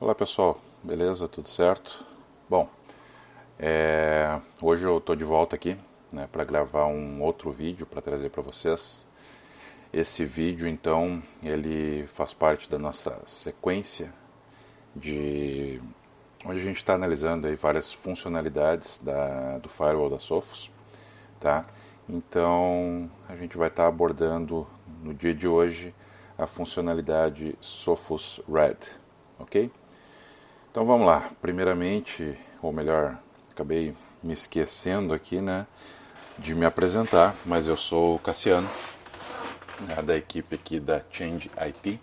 Olá pessoal, beleza? Tudo certo? Bom, hoje eu estou de volta aqui, né, para gravar um outro vídeo para trazer para vocês. Esse vídeo, então, ele faz parte da nossa sequência de onde a gente está analisando aí várias funcionalidades do firewall da Sophos, tá? Então, a gente vai estar abordando no dia de hoje a funcionalidade Sophos Red, ok? Então vamos lá. Primeiramente, ou melhor, acabei me esquecendo aqui, né, de me apresentar, mas eu sou o Cassiano, né, da equipe aqui da Change IT,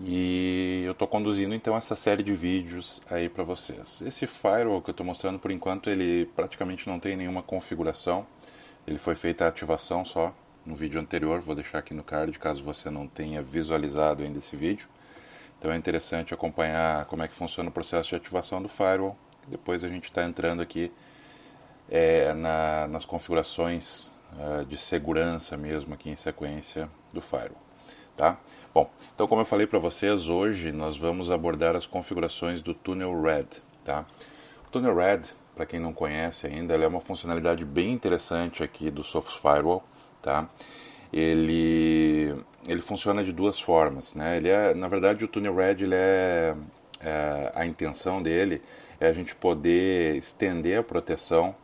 e eu estou conduzindo então essa série de vídeos aí para vocês. Esse firewall que eu estou mostrando por enquanto, ele praticamente não tem nenhuma configuração, ele foi feita a ativação só no vídeo anterior, vou deixar aqui no card caso você não tenha visualizado ainda esse vídeo. Então é interessante acompanhar como é que funciona o processo de ativação do firewall. Depois a gente está entrando aqui nas configurações de segurança mesmo aqui em sequência do firewall. Tá? Bom, então como eu falei para vocês, hoje nós vamos abordar as configurações do Tunnel Red. Tá? O Tunnel Red, para quem não conhece ainda, ele é uma funcionalidade bem interessante aqui do Sophos Firewall. Tá? Ele funciona de duas formas, né? Na verdade, o Tunnel Red, a intenção dele é a gente poder estender a proteção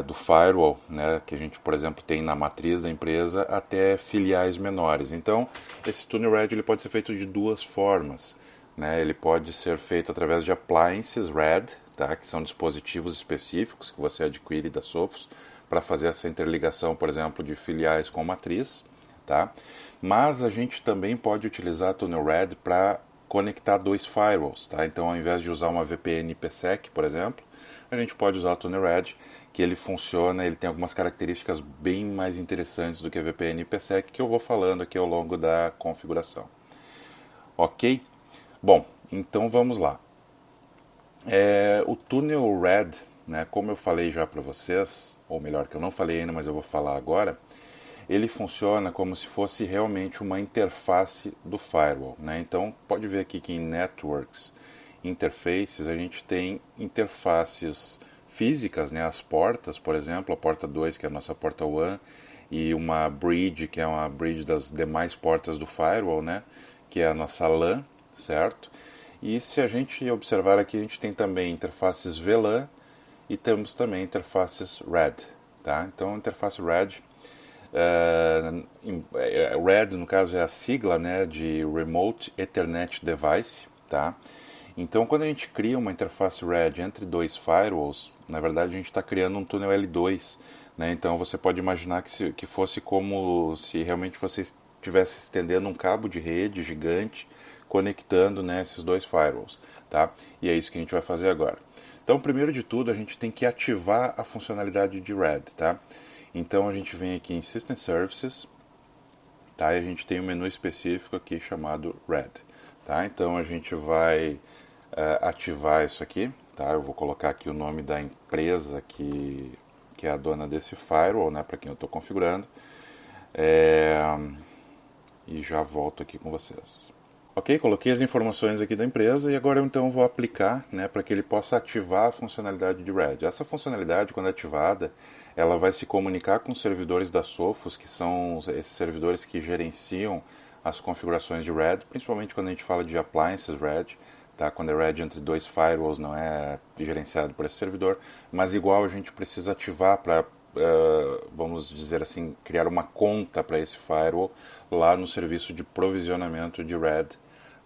do firewall, né, que a gente, por exemplo, tem na matriz da empresa, até filiais menores. Então, esse Tunnel Red ele pode ser feito de duas formas, né? Ele pode ser feito através de appliances Red, tá? Que são dispositivos específicos que você adquire da Sophos para fazer essa interligação, por exemplo, de filiais com matriz, tá? Mas a gente também pode utilizar a Tunnel Red para conectar dois firewalls, tá? Então, ao invés de usar uma VPN IPsec, por exemplo, a gente pode usar a Tunnel Red, que ele funciona, ele tem algumas características bem mais interessantes do que a VPN IPsec, que eu vou falando aqui ao longo da configuração. Ok? Bom, então vamos lá. O Tunnel Red, né, como eu falei já para vocês, ou melhor, que eu não falei ainda, mas eu vou falar agora, ele funciona como se fosse realmente uma interface do firewall, né? Então, pode ver aqui que em Networks, Interfaces, a gente tem interfaces físicas, né? As portas, por exemplo, a porta 2, que é a nossa porta WAN, e uma bridge, que é uma bridge das demais portas do firewall, né? Que é a nossa LAN, certo? E se a gente observar aqui, a gente tem também interfaces VLAN e temos também interfaces RED, tá? Então, a interface RED, RED no caso é a sigla, né, de Remote Ethernet Device, tá? Então, quando a gente cria uma interface RED entre dois firewalls, na verdade a gente está criando um túnel L2, né? Então você pode imaginar que fosse como se realmente você estivesse estendendo um cabo de rede gigante conectando, né, esses dois firewalls, tá? E é isso que a gente vai fazer agora. Então, primeiro de tudo, a gente tem que ativar a funcionalidade de Red, tá? Então, a gente vem aqui em System Services, tá? E a gente tem um menu específico aqui chamado Red, tá? Então, a gente vai ativar isso aqui, tá? Eu vou colocar aqui o nome da empresa que é a dona desse firewall, né? Para quem eu estou configurando. E já volto aqui com vocês. Ok, coloquei as informações aqui da empresa e agora eu então vou aplicar, né, para que ele possa ativar a funcionalidade de Red. Essa funcionalidade, quando ativada, ela vai se comunicar com os servidores da Sophos, que são esses servidores que gerenciam as configurações de Red, principalmente quando a gente fala de appliances Red, tá? Quando é Red entre dois firewalls não é gerenciado por esse servidor, mas igual a gente precisa ativar para vamos dizer assim, criar uma conta para esse firewall lá no serviço de provisionamento de Red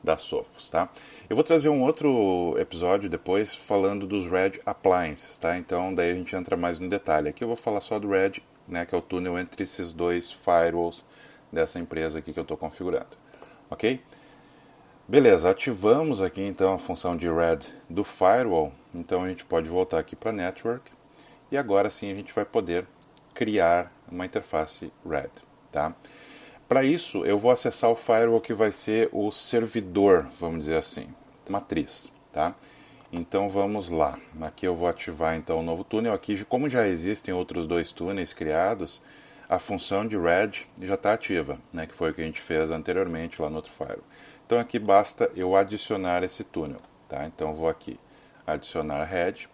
da Sophos, tá? Eu vou trazer um outro episódio depois falando dos Red Appliances, tá? Então daí a gente entra mais no detalhe. Aqui eu vou falar só do Red, né, que é o túnel entre esses dois firewalls dessa empresa aqui que eu estou configurando, ok? Beleza, ativamos aqui então a função de Red do firewall, então a gente pode voltar aqui para Network e agora sim a gente vai poder criar uma interface Red, tá? Para isso, eu vou acessar o firewall que vai ser o servidor, vamos dizer assim, matriz, tá? Então vamos lá. Aqui eu vou ativar então o novo túnel. Aqui, como já existem outros dois túneis criados, a função de Red já está ativa, né? Que foi o que a gente fez anteriormente lá no outro firewall. Então aqui basta eu adicionar esse túnel, tá? Então eu vou aqui adicionar head,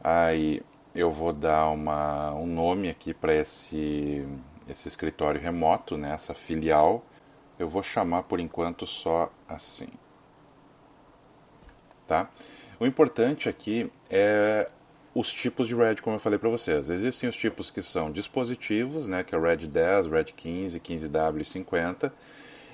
aí eu vou dar um nome aqui para esse escritório remoto, né, essa filial. Eu vou chamar por enquanto só assim, tá? O importante aqui é os tipos de RAID, como eu falei para vocês. Existem os tipos que são dispositivos, né, que é o RAID 10, RAID 15, 15W e 50,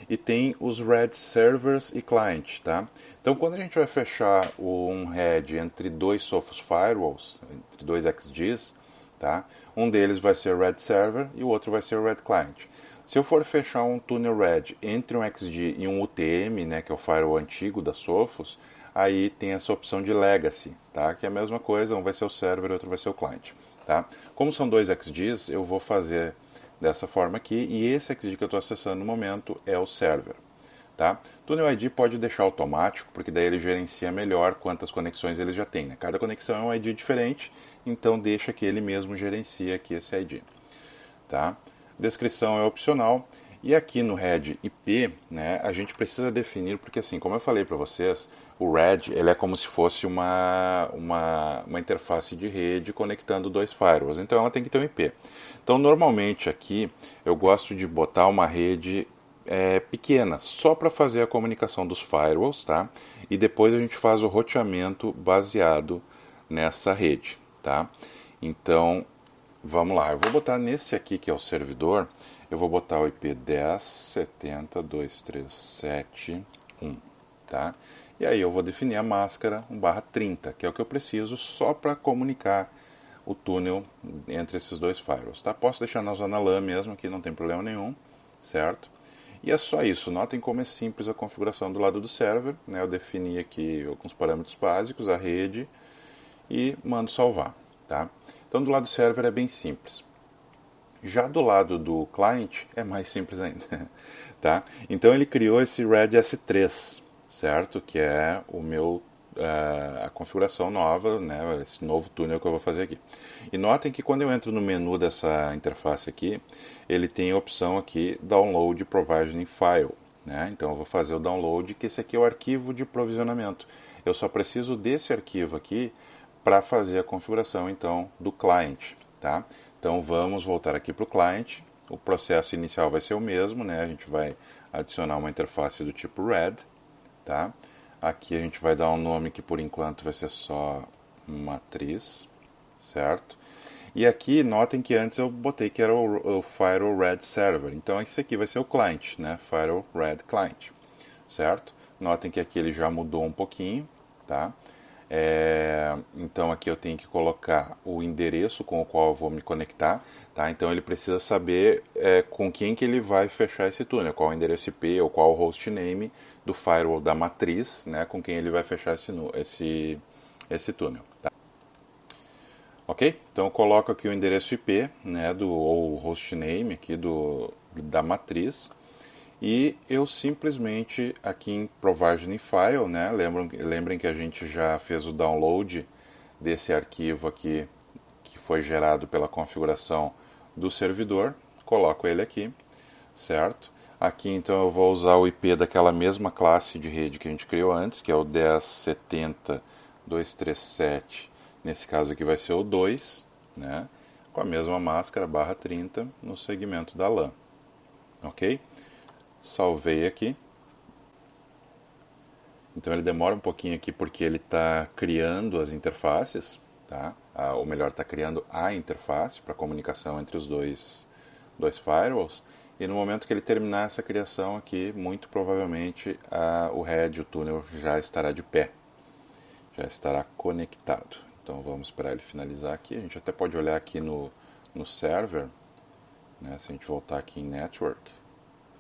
e tem os RAID servers e client, tá? Então, quando a gente vai fechar um RAID entre dois Sophos firewalls, entre dois XGs, tá? Um deles vai ser o RAID server e o outro vai ser o RAID client. Se eu for fechar um túnel RAID entre um XG e um UTM, né, que é o firewall antigo da Sophos, aí tem essa opção de legacy, tá? Que é a mesma coisa, um vai ser o server e outro vai ser o client, tá? Como são dois XGs, eu vou fazer dessa forma aqui, e esse XG que eu estou acessando no momento é o server, tá? Tunnel ID pode deixar automático, porque daí ele gerencia melhor quantas conexões ele já tem, né? Cada conexão é um ID diferente, então deixa que ele mesmo gerencie aqui esse ID, tá? Descrição é opcional. E aqui no RAID IP, né, a gente precisa definir, porque assim, como eu falei para vocês, o RAID ele é como se fosse uma interface de rede conectando dois firewalls, então ela tem que ter um IP. Então normalmente aqui eu gosto de botar uma rede pequena, só para fazer a comunicação dos firewalls, tá? E depois a gente faz o roteamento baseado nessa rede, tá? Então, vamos lá, eu vou botar nesse aqui que é o servidor, eu vou botar o IP 10.70.237.1, tá? E aí eu vou definir a máscara 1/30, que é o que eu preciso só para comunicar o túnel entre esses dois firewalls, tá? Posso deixar na zona LAN mesmo, aqui não tem problema nenhum, certo? E é só isso, notem como é simples a configuração do lado do server, né? Eu defini aqui alguns parâmetros básicos, a rede, e mando salvar, tá? Então do lado do server é bem simples. Já do lado do client é mais simples ainda, tá? Então ele criou esse RAID S3, certo? Que é a configuração nova, né? Esse novo túnel que eu vou fazer aqui. E notem que quando eu entro no menu dessa interface aqui, ele tem a opção aqui Download Provisioning File, né? Então eu vou fazer o download, que esse aqui é o arquivo de provisionamento. Eu só preciso desse arquivo aqui para fazer a configuração então do client, tá? Então vamos voltar aqui para o client. O processo inicial vai ser o mesmo, né? A gente vai adicionar uma interface do tipo RAID, tá? Aqui a gente vai dar um nome que por enquanto vai ser só matriz, certo? E aqui notem que antes eu botei que era o Firewall RAID Server. Então esse aqui vai ser o client, né? Firewall RAID Client, certo? Notem que aqui ele já mudou um pouquinho, tá? Então aqui eu tenho que colocar o endereço com o qual eu vou me conectar, tá? Então ele precisa saber com quem que ele vai fechar esse túnel, qual o endereço IP ou qual o hostname do firewall da matriz, né? Com quem ele vai fechar esse túnel, tá? Ok? Então eu coloco aqui o endereço IP, né? Ou hostname aqui da matriz. E eu simplesmente aqui em Provisioning File, né, lembrem que a gente já fez o download desse arquivo aqui que foi gerado pela configuração do servidor, coloco ele aqui, certo? Aqui então eu vou usar o IP daquela mesma classe de rede que a gente criou antes, que é o 10.70.237, nesse caso aqui vai ser o 2, né, com a mesma máscara /30 no segmento da LAN, ok? Salvei aqui. Então ele demora um pouquinho aqui porque ele está criando as interfaces, tá? Ou melhor, está criando a interface para comunicação entre os dois firewalls. E no momento que ele terminar essa criação aqui, muito provavelmente o head, o túnel, já estará de pé. Já estará conectado. Então vamos esperar ele finalizar aqui. A gente até pode olhar aqui no server, né? Se a gente voltar aqui em Network.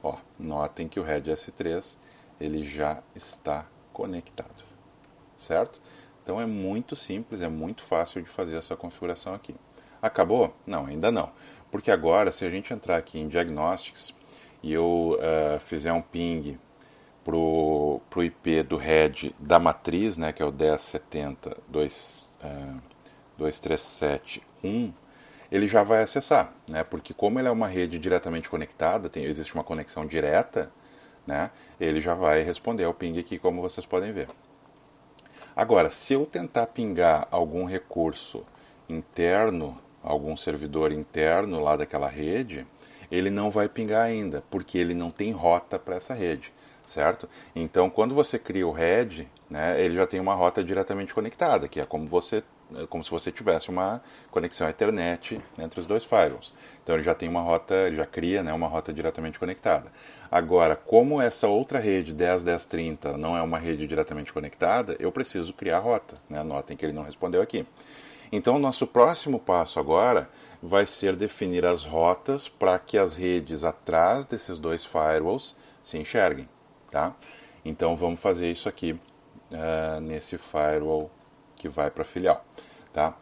Ó, notem que o RAID S3 ele já está conectado, certo? Então é muito simples, é muito fácil de fazer essa configuração aqui. Acabou? Não, ainda não. Porque agora, se a gente entrar aqui em Diagnostics e eu fizer um ping pro IP do RAID da matriz, né, que é o 10.70.237.1, ele já vai acessar, né? Porque como ele é uma rede diretamente conectada, existe uma conexão direta, né, ele já vai responder ao ping aqui, como vocês podem ver. Agora, se eu tentar pingar algum recurso interno, algum servidor interno lá daquela rede, ele não vai pingar ainda, porque ele não tem rota para essa rede, certo? Então, quando você cria o head, né, ele já tem uma rota diretamente conectada, que é como se você tivesse uma conexão Ethernet entre os dois firewalls. Então ele já tem uma rota, ele já cria, né, uma rota diretamente conectada. Agora, como essa outra rede 10.10.30 não é uma rede diretamente conectada, eu preciso criar a rota, né? Notem que ele não respondeu aqui. Então, o nosso próximo passo agora vai ser definir as rotas para que as redes atrás desses dois firewalls se enxerguem, tá? Então, vamos fazer isso aqui nesse firewall que vai para a filial, tá?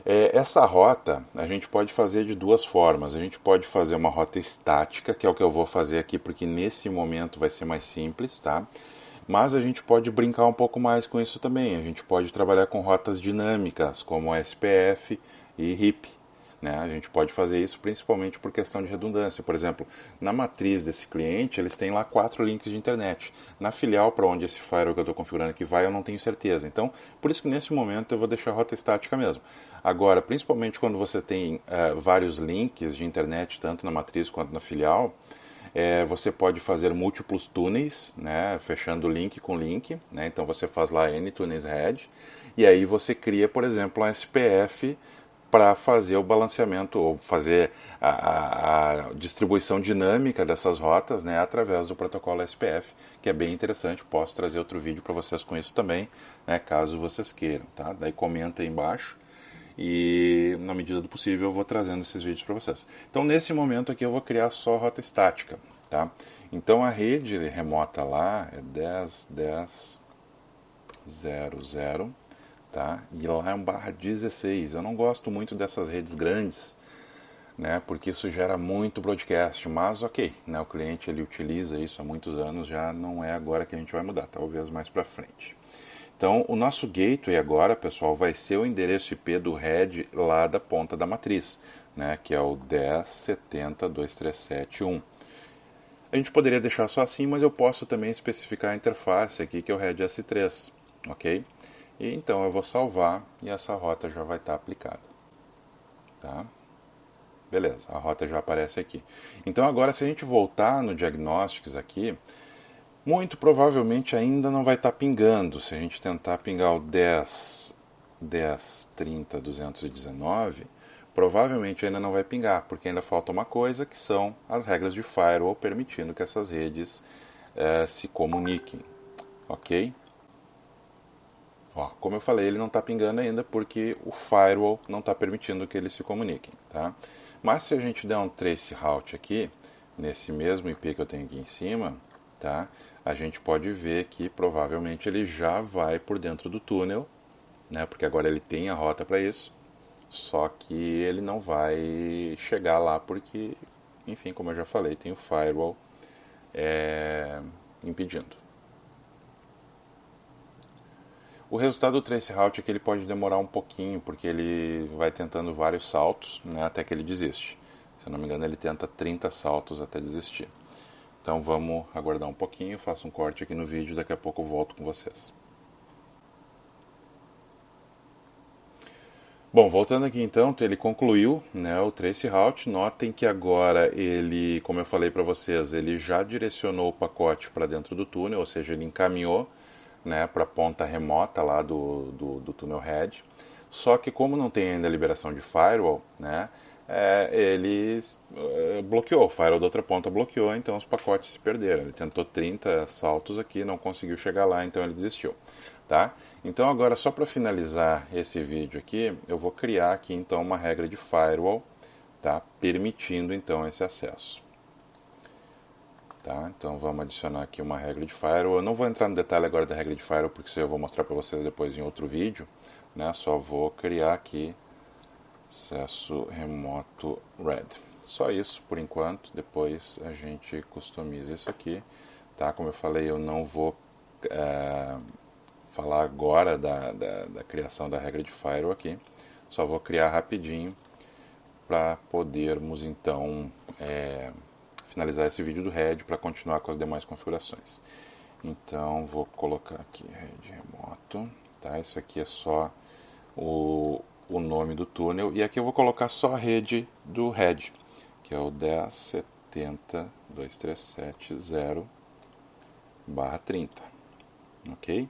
Essa rota a gente pode fazer de duas formas. A gente pode fazer uma rota estática, que é o que eu vou fazer aqui, porque nesse momento vai ser mais simples, tá? Mas a gente pode brincar um pouco mais com isso também. A gente pode trabalhar com rotas dinâmicas, como SPF e RIP. Né? A gente pode fazer isso principalmente por questão de redundância. Por exemplo, na matriz desse cliente, eles têm lá 4 links de internet. Na filial para onde esse firewall que eu estou configurando aqui vai, eu não tenho certeza. Então, por isso que nesse momento eu vou deixar a rota estática mesmo. Agora, principalmente quando você tem vários links de internet, tanto na matriz quanto na filial, você pode fazer múltiplos túneis, né, fechando link com link, né, então você faz lá N túneis head, e aí você cria, por exemplo, um SPF para fazer o balanceamento, ou fazer a distribuição dinâmica dessas rotas, né, através do protocolo SPF, que é bem interessante, posso trazer outro vídeo para vocês com isso também, né, caso vocês queiram, tá? Daí comenta aí embaixo, e na medida do possível eu vou trazendo esses vídeos para vocês. Então nesse momento aqui eu vou criar só rota estática, tá? Então a rede remota lá é 10.10.00, tá? E lá é um /16. Eu não gosto muito dessas redes grandes, né? Porque isso gera muito broadcast, mas ok, né? O cliente ele utiliza isso há muitos anos, já não é agora que a gente vai mudar, talvez mais para frente. Então, o nosso gateway agora, pessoal, vai ser o endereço IP do head lá da ponta da matriz, né, que é o 10.70.237.1. A gente poderia deixar só assim, mas eu posso também especificar a interface aqui, que é o head S3, ok? E então eu vou salvar e essa rota já vai estar aplicada, tá? Beleza, a rota já aparece aqui. Então agora, se a gente voltar no Diagnostics aqui, muito provavelmente ainda não vai estar pingando. Se a gente tentar pingar o 10.10.30.219, provavelmente ainda não vai pingar, porque ainda falta uma coisa, que são as regras de firewall permitindo que essas redes se comuniquem. Ok? Ó, como eu falei, ele não está pingando ainda porque o firewall não está permitindo que eles se comuniquem. Tá? Mas se a gente der um trace route aqui, nesse mesmo IP que eu tenho aqui em cima, tá? A gente pode ver que provavelmente ele já vai por dentro do túnel, né? Porque agora ele tem a rota para isso, só que ele não vai chegar lá porque, enfim, como eu já falei, tem o firewall impedindo. O resultado do traceroute é que ele pode demorar um pouquinho, porque ele vai tentando vários saltos, né, até que ele desiste. Se eu não me engano, ele tenta 30 saltos até desistir. Então vamos aguardar um pouquinho, faço um corte aqui no vídeo, daqui a pouco eu volto com vocês. Bom, voltando aqui então, ele concluiu, né, o traceroute. Notem que agora ele, como eu falei para vocês, ele já direcionou o pacote para dentro do túnel, ou seja, ele encaminhou, né, para a ponta remota lá do túnel head. Só que como não tem ainda a liberação de firewall, né, ele bloqueou, o firewall da outra ponta bloqueou, então os pacotes se perderam. Ele tentou 30 saltos aqui, não conseguiu chegar lá, então ele desistiu. Tá? Então agora, só para finalizar esse vídeo aqui, eu vou criar aqui então uma regra de firewall, tá, permitindo então esse acesso. Tá? Então vamos adicionar aqui uma regra de firewall. Eu não vou entrar no detalhe agora da regra de firewall, porque isso eu vou mostrar para vocês depois em outro vídeo, né? Só vou criar aqui acesso remoto red. Só isso por enquanto, depois a gente customiza isso aqui. Tá? Como eu falei, eu não vou falar agora da criação da regra de firewall aqui. Só vou criar rapidinho para podermos então finalizar esse vídeo do head para continuar com as demais configurações. Então vou colocar aqui head remoto, tá? Isso aqui é só o nome do túnel, e aqui eu vou colocar só a rede do head, que é o 10.70.237.0/30, ok?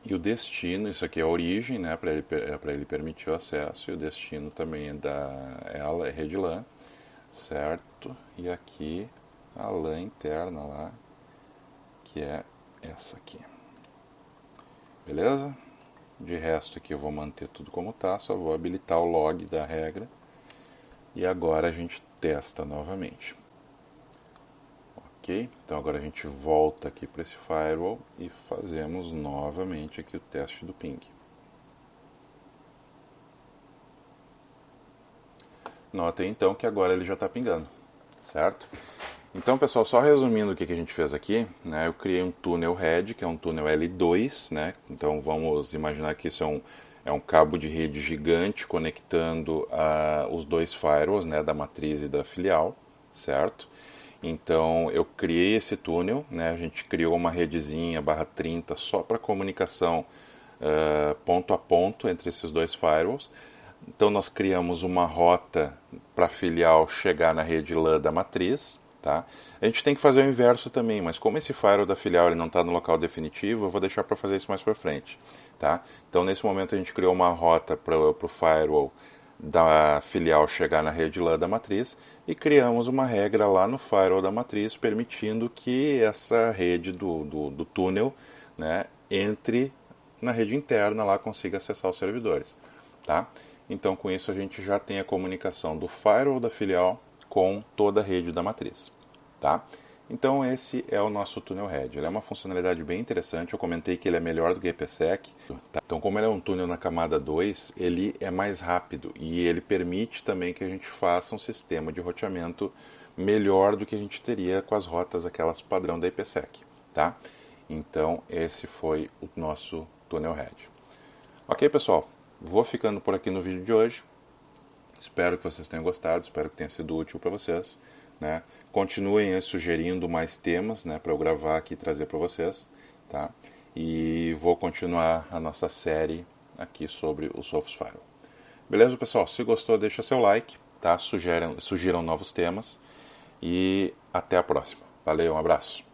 E o destino, isso aqui é a origem, né, para ele permitir o acesso, e o destino também é rede LAN, certo? E aqui a LAN interna lá, que é essa aqui. Beleza? De resto aqui eu vou manter tudo como está, só vou habilitar o log da regra. E agora a gente testa novamente. Ok? Então agora a gente volta aqui para esse firewall e fazemos novamente aqui o teste do ping. Notem então que agora ele já está pingando, certo? Então, pessoal, só resumindo o que a gente fez aqui, né, eu criei um túnel head, que é um túnel L2, né, então vamos imaginar que isso é um cabo de rede gigante conectando os dois firewalls, né, da matriz e da filial, certo? Então, eu criei esse túnel, né, a gente criou uma redezinha /30 só para comunicação ponto a ponto entre esses dois firewalls. Então, nós criamos uma rota para a filial chegar na rede LAN da matriz. Tá? A gente tem que fazer o inverso também, mas como esse firewall da filial ele não está no local definitivo, eu vou deixar para fazer isso mais para frente. Tá? Então, nesse momento, a gente criou uma rota para o firewall da filial chegar na rede LAN da matriz e criamos uma regra lá no firewall da matriz permitindo que essa rede do túnel, né, entre na rede interna lá, consiga acessar os servidores. Tá? Então, com isso, a gente já tem a comunicação do firewall da filial com toda a rede da matriz. Tá? Então esse é o nosso túnel head. Ele é uma funcionalidade bem interessante. Eu comentei que ele é melhor do que IPsec. Tá? Então, como ele é um túnel na camada 2, ele é mais rápido e ele permite também que a gente faça um sistema de roteamento melhor do que a gente teria com as rotas aquelas padrão da IPsec. Tá? Então esse foi o nosso túnel head. Ok, pessoal? Vou ficando por aqui no vídeo de hoje. Espero que vocês tenham gostado, espero que tenha sido útil para vocês. Né? Continuem sugerindo mais temas, né, para eu gravar aqui e trazer para vocês. Tá? E vou continuar a nossa série aqui sobre o Sophos Firewall. Beleza, pessoal? Se gostou, deixa seu like. Tá? Sugiram novos temas. E até a próxima. Valeu, um abraço.